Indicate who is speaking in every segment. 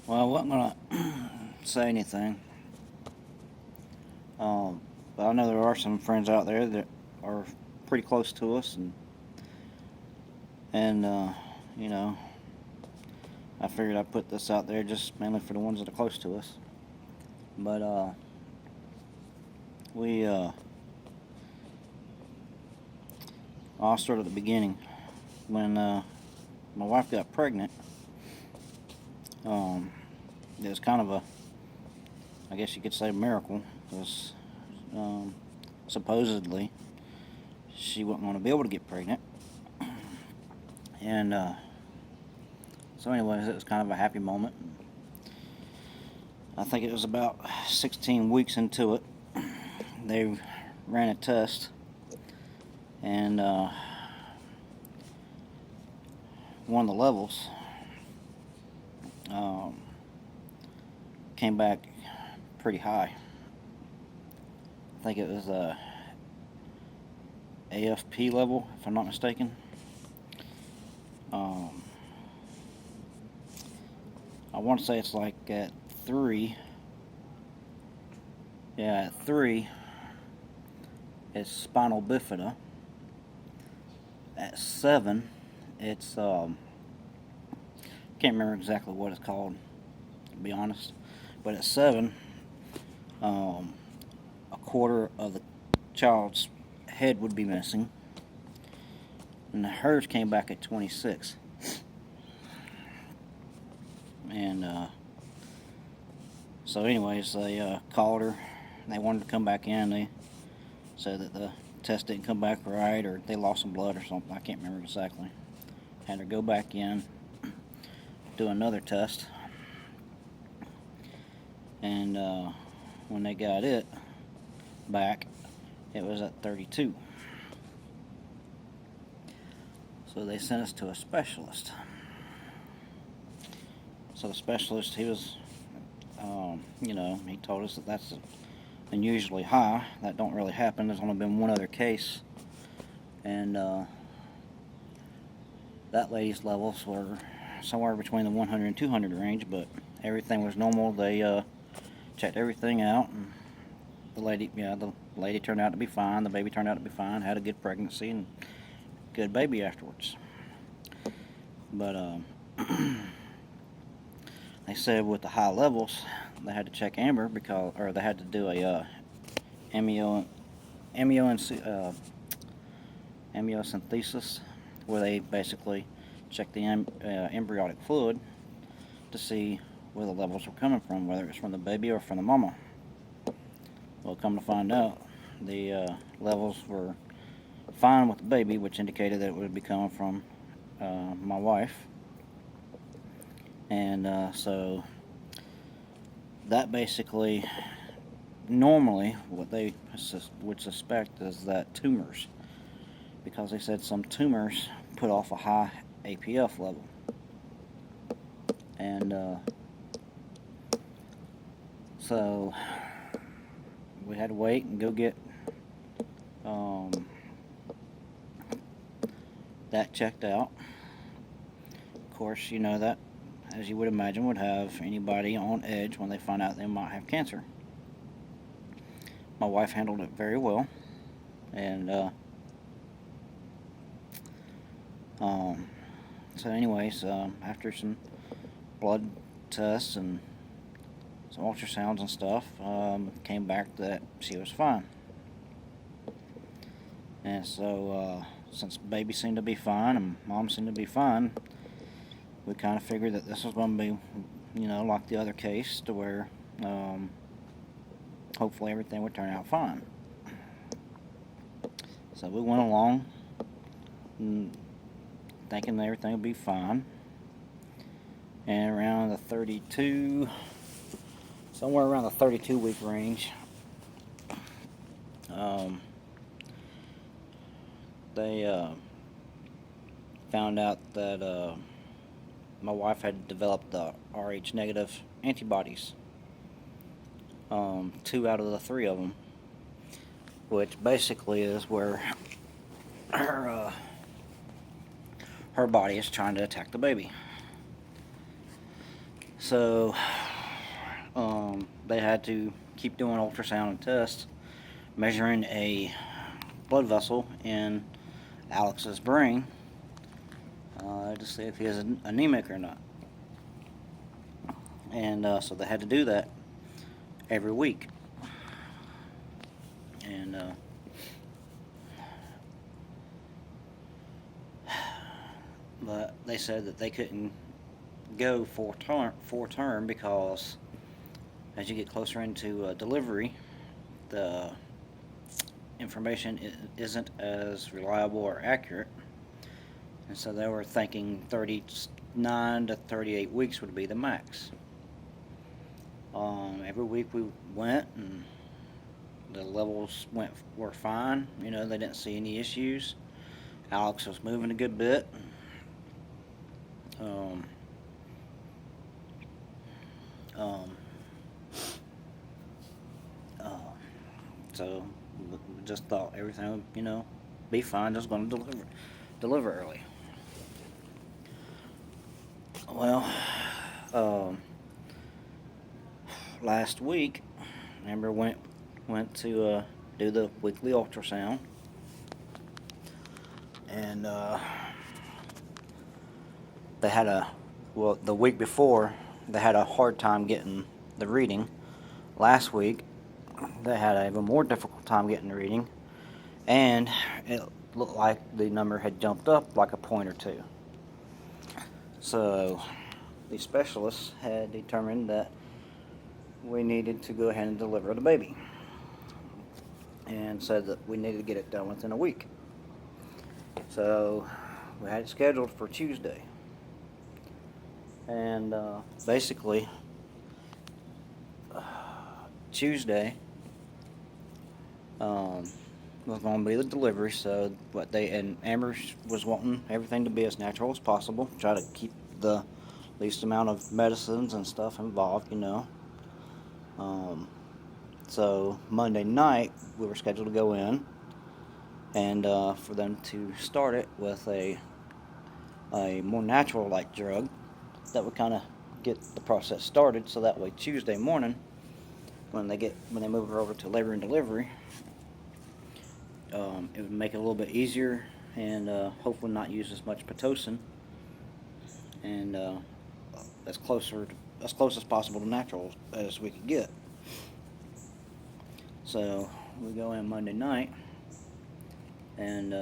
Speaker 1: Well, I wasn't gonna say anything. But I know there are some friends out there that are pretty close to us, and you know, I figured I'd put this out there just mainly for the ones that are close to us. But we I'll start at the beginning when my wife got pregnant. It was kind of a, I guess you could say, miracle, because supposedly she wasn't going to be able to get pregnant. And so, anyways, it was kind of a happy moment. I think it was about 16 weeks into it. They ran a test, and one of the levels came back pretty high. I think it was a AFP level, if I'm not mistaken. I want to say it's like at 3. Yeah, at 3, it's spinal bifida. At 7, it's can't remember exactly what it's called, to be honest. But at 7, a quarter of the child's head would be missing, and hers came back at 26. And so, anyways, they called her. They wanted to come back in. They said that the test didn't come back right, or they lost some blood or something. I can't remember exactly. Had her go back in, do another test, and when they got it back, it was at 32. So they sent us to a specialist. So the specialist, he was, he told us that that's unusually high. That don't really happen. There's only been one other case, and that lady's levels were somewhere between the 100 and 200 range, but everything was normal. They checked everything out, and the lady turned out to be fine. The baby turned out to be fine. Had a good pregnancy and good baby afterwards. But they said with the high levels, they had to check Amber or they had to do a amniocentesis, where they basically check the embryonic fluid to see where the levels were coming from, whether it's from the baby or from the mama. Well, come to find out, the levels were fine with the baby, which indicated that it would be coming from my wife. And so that basically, normally, what they would suspect is that tumors, because they said some tumors put off a high APF level. And so we had to wait and go get that checked out. Of course, you know that, as you would imagine, would have anybody on edge when they find out they might have cancer. My wife handled it very well, and so anyways, after some blood tests and some ultrasounds and stuff, came back that she was fine. And so since baby seemed to be fine and mom seemed to be fine, we kind of figured that this was going to be, like the other case, to where hopefully everything would turn out fine. So we went along thinking that everything would be fine. And around the 32, somewhere around the 32-week range, they found out that my wife had developed the Rh negative antibodies. 2 out of the 3 of them, which basically is where her body is trying to attack the baby. So they had to keep doing ultrasound and tests, measuring a blood vessel in Alex's brain to see if he is anemic or not. And so they had to do that every week. And but they said that they couldn't go full term because as you get closer into delivery, the information isn't as reliable or accurate. And so they were thinking 39 to 38 weeks would be the max. Every week we went, and the levels were fine. You know, they didn't see any issues. Alex was moving a good bit. So we just thought everything would, you know, be fine. Just going to deliver early. Well, last week, Amber went to do the weekly ultrasound, and they had the week before they had a hard time getting the reading. Last week they had an even more difficult time getting the reading, and it looked like the number had jumped up like a point or two. So the specialists had determined that we needed to go ahead and deliver the baby, and said that we needed to get it done within a week. So we had it scheduled for Tuesday, and basically Tuesday was going to be the delivery. So and Amber was wanting everything to be as natural as possible, try to keep the least amount of medicines and stuff involved, you know. So Monday night we were scheduled to go in and for them to start it with a more natural like drug that would kind of get the process started, so that way Tuesday morning when they move her over to labor and delivery, it would make it a little bit easier, and hopefully not use as much Pitocin, and as close as possible to natural as we could get. So we go in Monday night, and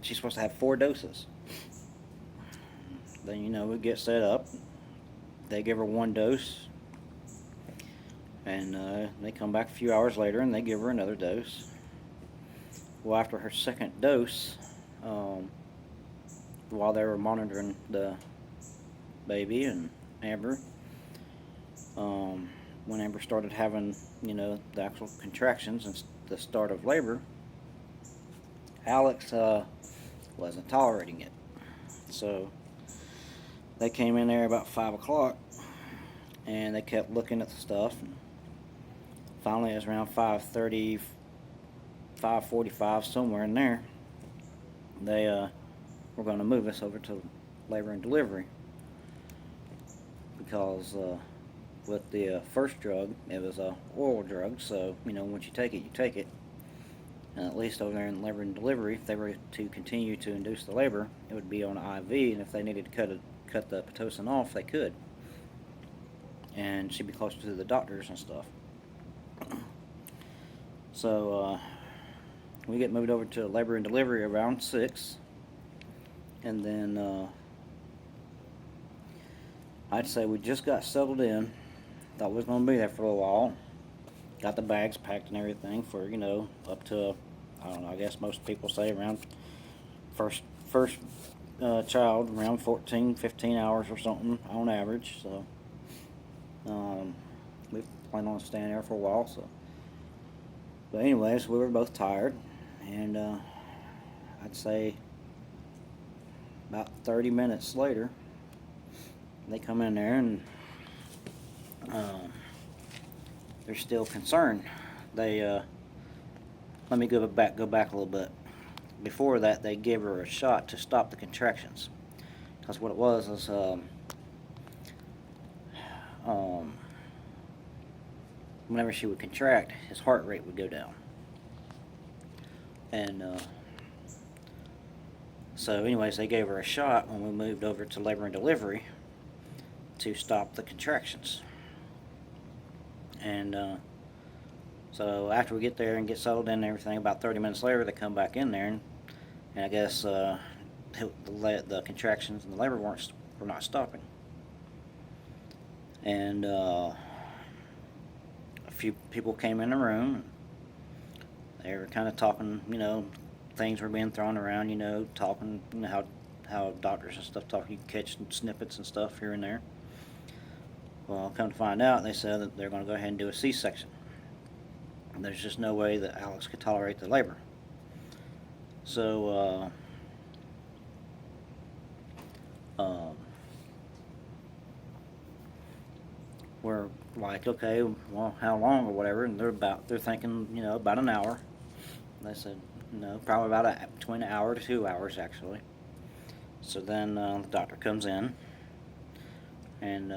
Speaker 1: she's supposed to have 4 doses. Then, you know, we get set up. They give her 1 dose, and they come back a few hours later and they give her another dose. Well, after her second dose, while they were monitoring the baby and Amber, when Amber started having, you know, the actual contractions and the start of labor, Alex wasn't tolerating it. So they came in there about 5 o'clock, and they kept looking at the stuff. And finally, it was around 5:30, 5:45, somewhere in there. They were going to move us over to labor and delivery, because with the first drug, it was a oral drug. So, you know, once you take it, you take it. And at least over there in labor and delivery, if they were to continue to induce the labor, it would be on IV, and if they needed to cut the Pitocin off, they could. And she'd be closer to the doctors and stuff. So we get moved over to labor and delivery around 6, and then I'd say we just got settled in. Thought we was going to be there for a while. Got the bags packed and everything for, you know, up to, I don't know, I guess most people say around first child, around 14, 15 hours or something on average. So we plan on staying there for a while. So, but anyways, we were both tired, and I'd say about 30 minutes later, they come in there, and they're still concerned. They let me go back a little bit. before that, they gave her a shot to stop the contractions. Because what it was um, whenever she would contract, his heart rate would go down. And so anyways, they gave her a shot when we moved over to labor and delivery to stop the contractions. And so after we get there and get settled in and everything, about 30 minutes later, they come back in there, and I guess the contractions and the labor were not stopping. And a few people came in the room, and they were kind of talking, things were being thrown around, talking, how doctors and stuff talk. You can catch snippets and stuff here and there. Well, come to find out, they said that they're going to go ahead and do a C-section. There's just no way that Alex could tolerate the labor. So, we're like, okay, well, how long or whatever, and they're thinking, about an hour. They said, no, probably between an hour to 2 hours, actually. So then the doctor comes in, and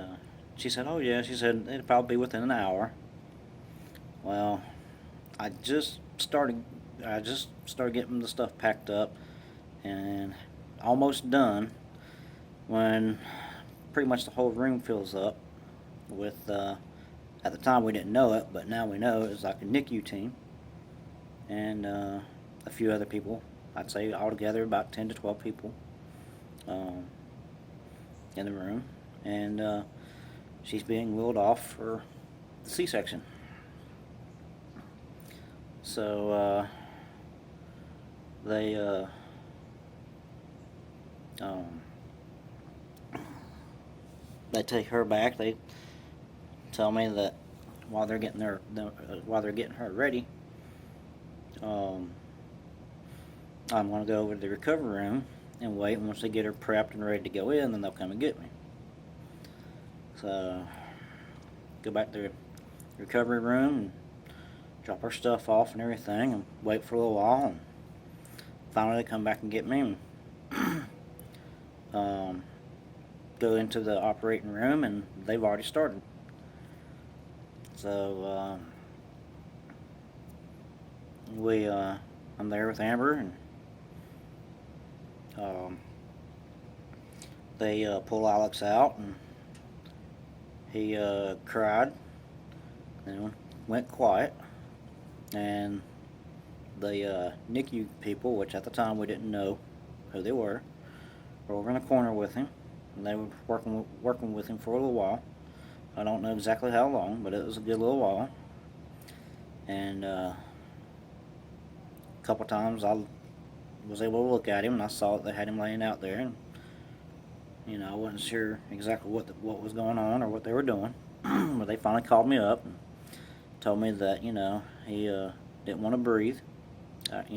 Speaker 1: she said, oh yeah, she said it'd probably be within an hour. Well, I just started getting the stuff packed up and almost done when pretty much the whole room fills up with, at the time we didn't know it, but now we know, it was like a NICU team and a few other people. I'd say altogether about 10 to 12 people in the room, and she's being wheeled off for the C-section. So they take her back. They tell me that while they're getting her ready, I'm going to go over to the recovery room and wait. And once they get her prepped and ready to go in, then they'll come and get me. So go back to the recovery room and drop her stuff off and everything, and wait for a little while, and finally they come back and get me, and go into the operating room, and they've already started. So I'm there with Amber, and they pull Alex out, and he cried and went quiet. And the NICU people, which at the time we didn't know who they were over in the corner with him, and they were working with him for a little while. I don't know exactly how long, but it was a good little while. And a couple times I was able to look at him, and I saw that they had him laying out there, and I wasn't sure exactly what was going on or what they were doing. But they finally called me up and told me that he didn't want to breathe. That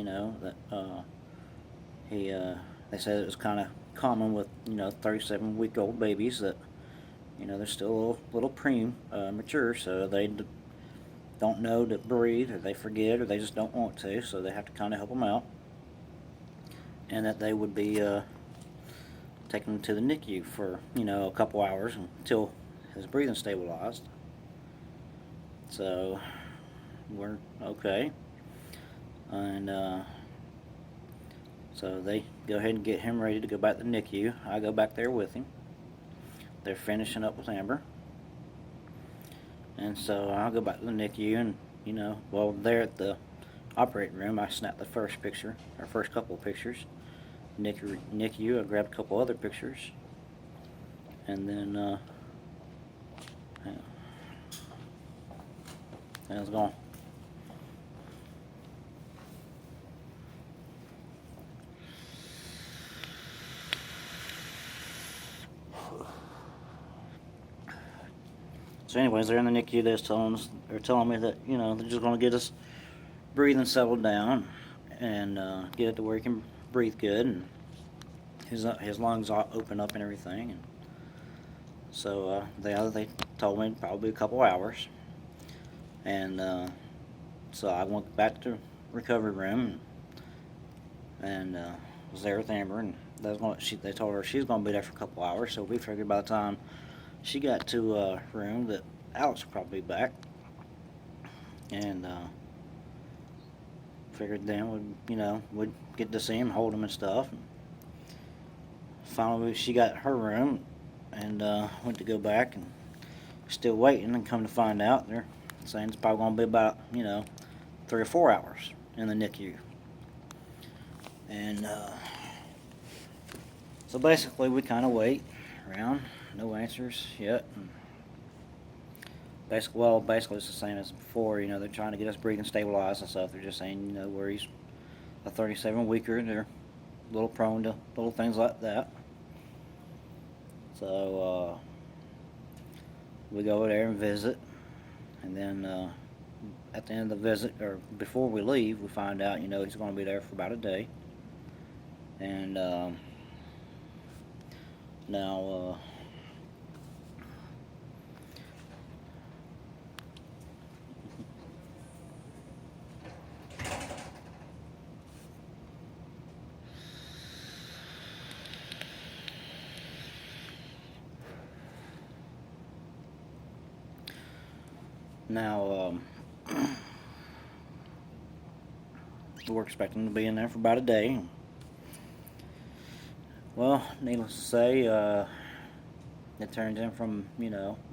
Speaker 1: they said it was kind of common with 37-week-old babies, that they're still a little premature, so they don't know to breathe, or they forget, or they just don't want to, so they have to kind of help them out, and that they would be taking him to the NICU for a couple hours until his breathing stabilized. So we're okay, and so they go ahead and get him ready to go back to the NICU. I go back there with him. They're finishing up with Amber, and so I'll go back to the NICU, and while there at the operating room, I snapped the first couple of pictures. NICU, I grabbed a couple other pictures, and then it's gone. So anyways, they're in the NICU. They're telling me that they're just going to get us breathing settled down and get it to where he can breathe good, and his lungs open up and everything. And so they told me probably a couple hours, and so I went back to the recovery room, and was there with Amber, and they told her she was going to be there for a couple hours. So we figured by the time she got to her room that Alex would probably be back, and figured then we'd get to see him, hold him and stuff. And finally, she got her room and went to go back, and still waiting. And come to find out, they're saying it's probably going to be about 3 or 4 hours in the NICU. And so basically, we kind of wait around, no answers yet. And basically it's the same as before. They're trying to get us breathing stabilized and stuff. They're just saying, where he's a 37-weeker, they're a little prone to little things like that. So we go over there and visit, and then at the end of the visit, or before we leave, we find out, he's going to be there for about a day. And now we're expecting to be in there for about a day. Well, needless to say, it turns in from,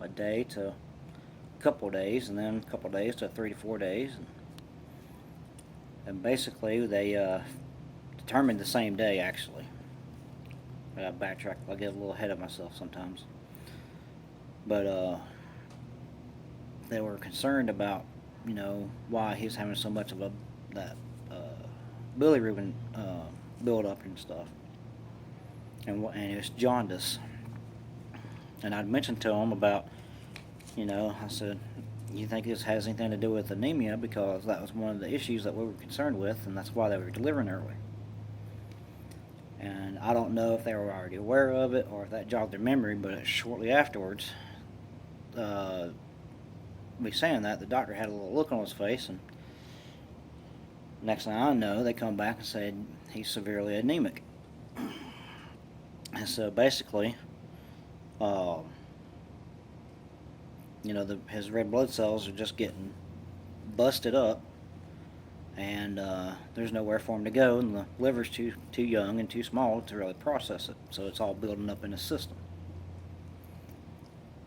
Speaker 1: a day to a couple of days, and then a couple of days to 3 to 4 days. And basically, they determined the same day, actually. I backtrack, I get a little ahead of myself sometimes. But they were concerned about, why he's having so much of that bilirubin build up and stuff. And it was jaundice. And I'd mentioned to him about, I said, you think this has anything to do with anemia? Because that was one of the issues that we were concerned with, and that's why they were delivering early. And I don't know if they were already aware of it or if that jogged their memory, but shortly afterwards, me saying that, the doctor had a little look on his face, and next thing I know, they come back and said he's severely anemic. And so basically, his red blood cells are just getting busted up, and there's nowhere for him to go, and the liver's too young and too small to really process it, so it's all building up in his system.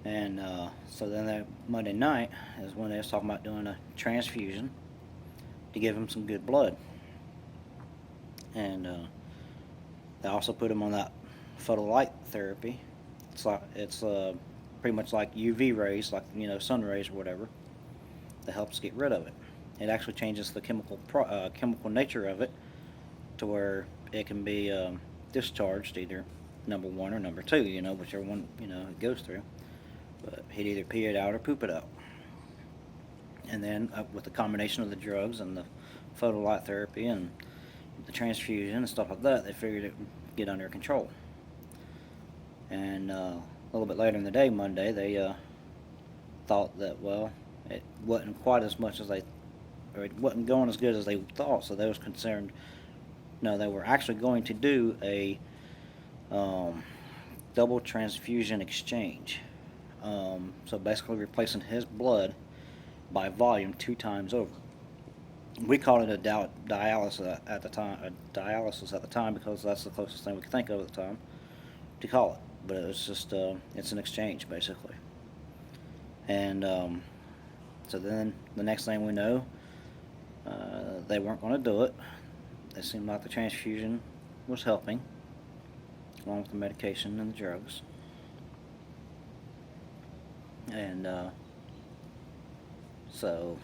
Speaker 1: And so then that Monday night is when they was talking about doing a transfusion to give him some good blood. And they also put him on that photolight therapy. It's pretty much like UV rays, like sun rays or whatever, that helps get rid of it. It actually changes the chemical nature of it to where it can be discharged either number 1 or number 2, whichever one it goes through. But he'd either pee it out or poop it out. And then with the combination of the drugs and the photolight therapy and the transfusion and stuff like that, they figured it would get under control. And a little bit later in the day, Monday, they thought that, it wasn't quite as much as it wasn't going as good as they thought, so they was concerned. No, they were actually going to do a double transfusion exchange. So basically replacing his blood by volume 2 times over. We called it a dialysis at the time because that's the closest thing we could think of at the time to call it. But it's just it's an exchange basically. And so then the next thing we know, they weren't going to do it. It seemed like the transfusion was helping, along with the medication and the drugs. And so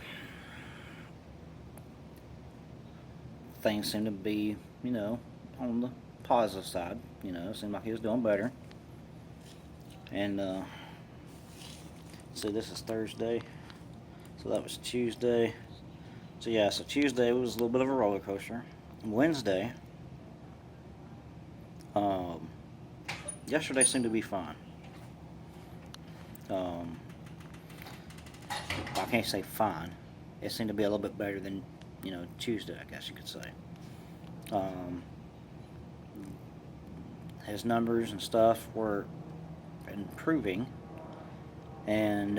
Speaker 1: things seemed to be, on the positive side. It seemed like he was doing better. And so this is Thursday, so that was Tuesday. So Tuesday was a little bit of a roller coaster. Wednesday, yesterday seemed to be fine. I can't say fine. It seemed to be a little bit better than, Tuesday, I guess you could say. Um, his numbers and stuff were improving, and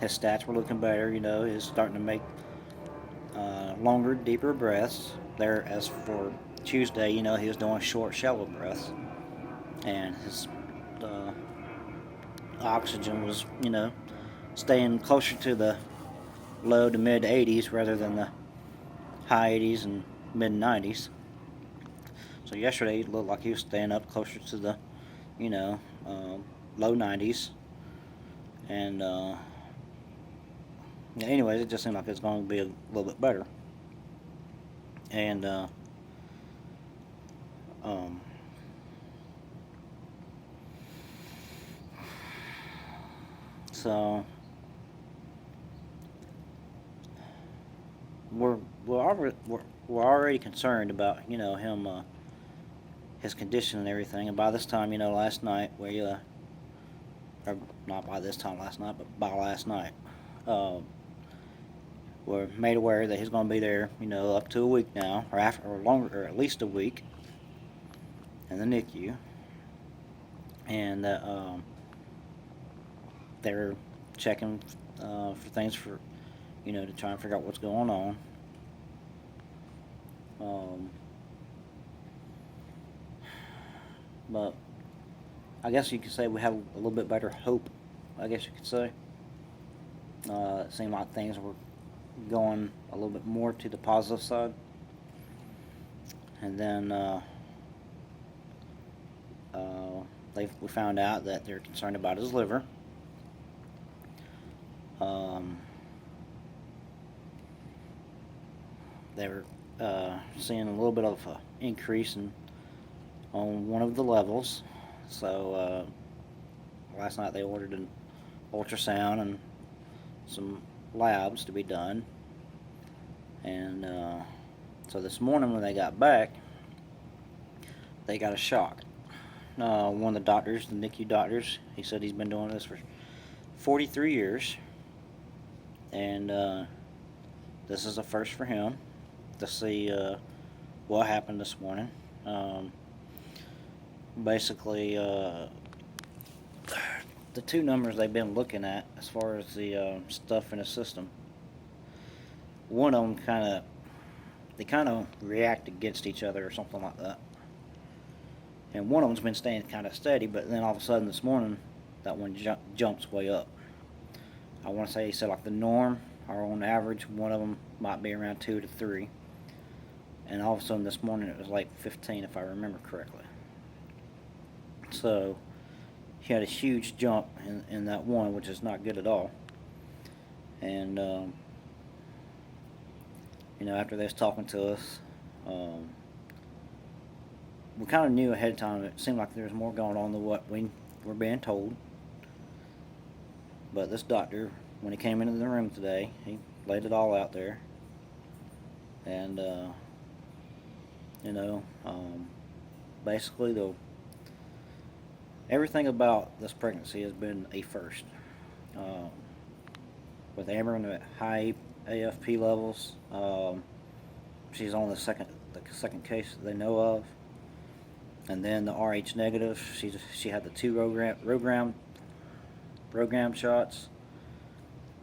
Speaker 1: his stats were looking better. He's starting to make longer, deeper breaths. There, as for Tuesday, he was doing short, shallow breaths, and his uh, oxygen was, staying closer to the low to mid 80s rather than the high 80s and mid 90s. So yesterday it looked like he was staying up closer to the, you know, low 90s. And anyways, it just seemed like it's going to be a little bit better. And um, so we're already concerned about him, his condition and everything. And by this time, last night or not by this time last night, but by last night, we're made aware that he's going to be there, up to a week now, or after, or longer, or at least a week, in the NICU, and that they're checking for things to try and figure out what's going on. But I guess you could say we have a little bit better hope. I guess you could say. It seemed like things were going a little bit more to the positive side, and then we found out that they're concerned about his liver. They were seeing a little bit of an increase on one of the levels. So last night they ordered an ultrasound and some labs to be done. And so this morning when they got back, they got a shock. One of the doctors, the NICU doctors, he said he's been doing this for 43 years. And this is a first for him to see what happened this morning. Basically, the two numbers they've been looking at as far as the stuff in the system, one of them kind of react against each other or something like that. And one of them's been staying kind of steady, but then all of a sudden this morning, that one jumps way up. I want to say he said like the norm, or on average, one of them might be around 2 to 3. And all of a sudden this morning it was like 15, if I remember correctly. So he had a huge jump in that one, which is not good at all. And after they was talking to us, we kind of knew ahead of time. It seemed like there was more going on than what we were being told. But this doctor, when he came into the room today, he laid it all out there. And basically everything about this pregnancy has been a first. With Amber in the high AFP levels, she's on the second case that they know of, and then the RH negative. She had the 2 RhoGAM shots,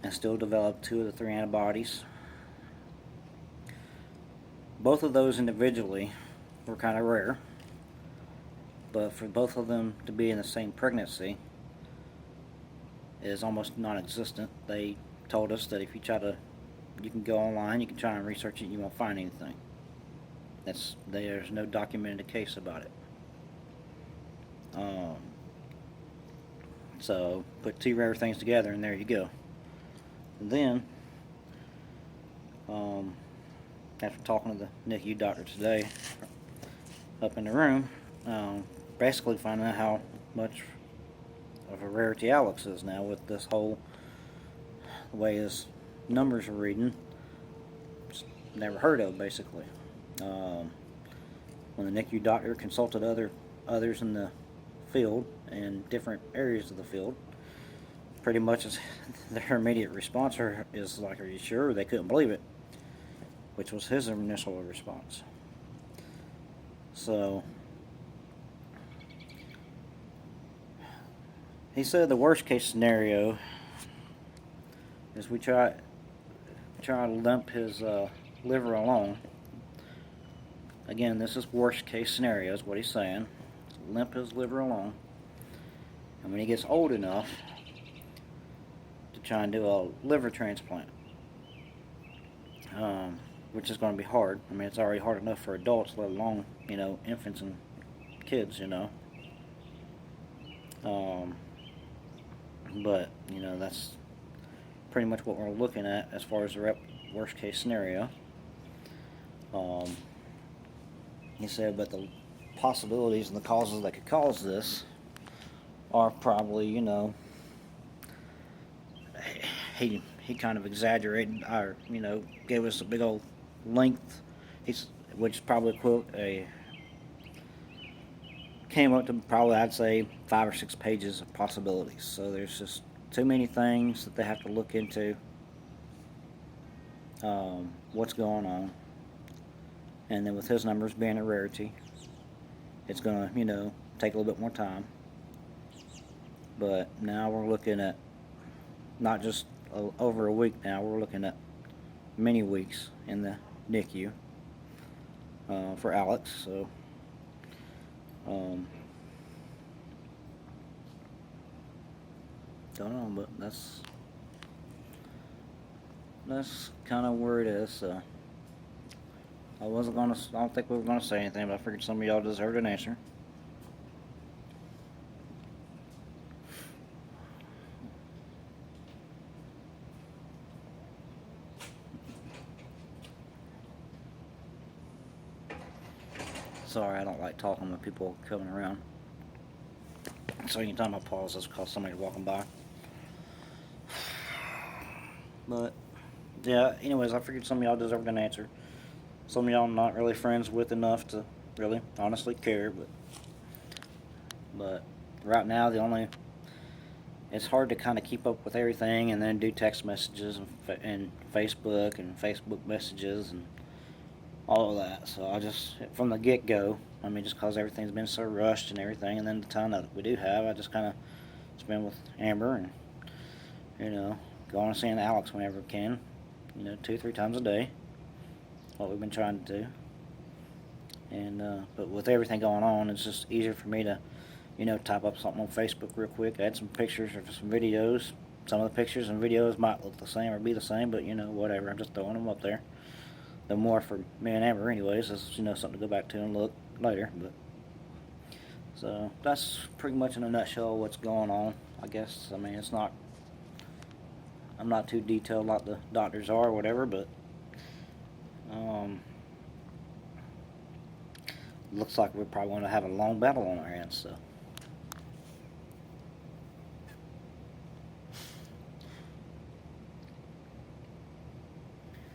Speaker 1: and still developed 2 of the 3 antibodies. Both of those individually were kind of rare, but for both of them to be in the same pregnancy is almost non-existent. They told us that if you can go online, you can try and research it, you won't find anything. There's no documented case about it. So put 2 rare things together, and there you go. And then, after talking to the NICU doctor today, up in the room, basically finding out how much of a rarity Alex is now with this whole way his numbers are reading. Just never heard of, basically. When the NICU doctor consulted others in the field in different areas of the field, pretty much their immediate response is like, "Are you sure?" They couldn't believe it, which was his initial response. So he said the worst case scenario is we try to limp his liver along. Again, this is worst case scenario is what he's saying. Limp his liver along. And when he gets old enough to try and do a liver transplant, which is going to be hard. I mean, it's already hard enough for adults, let alone, infants and kids, But, that's pretty much what we're looking at as far as the worst case scenario. He said, but the possibilities and the causes that could cause this are probably, he kind of exaggerated, or, gave us a big old length, which probably came up to probably, I'd say, 5 or 6 pages of possibilities. So there's just too many things that they have to look into, what's going on. And then with his numbers being a rarity, it's going to, take a little bit more time. But now we're looking at not just over a week now, we're looking at many weeks in the NICU for Alex. So don't know, but that's kind of where it is. So I don't think we were gonna say anything, but I figured some of y'all deserved an answer. Sorry, I don't like talking with people coming around. So anytime I pause, that's because somebody's walking by. But yeah, anyways, I figured some of y'all deserved an answer. Some of y'all I'm not really friends with enough to really honestly care, but right now it's hard to kind of keep up with everything and then do text messages and Facebook and Facebook messages and all of that. So I just, from the get-go, I mean, just because everything's been so rushed and everything, and then the time that we do have, I just kind of spend with Amber and, going and seeing Alex whenever we can, 2-3 times a day, what we've been trying to do. And, but with everything going on, it's just easier for me to, type up something on Facebook real quick, add some pictures or some videos. Some of the pictures and videos might look the same or be the same, but, whatever, I'm just throwing them up there. The more for me and Amber anyways, is, something to go back to and look later. But so that's pretty much in a nutshell what's going on, I guess. I mean, I'm not too detailed like the doctors are or whatever, but looks like we're probably going to have a long battle on our hands. So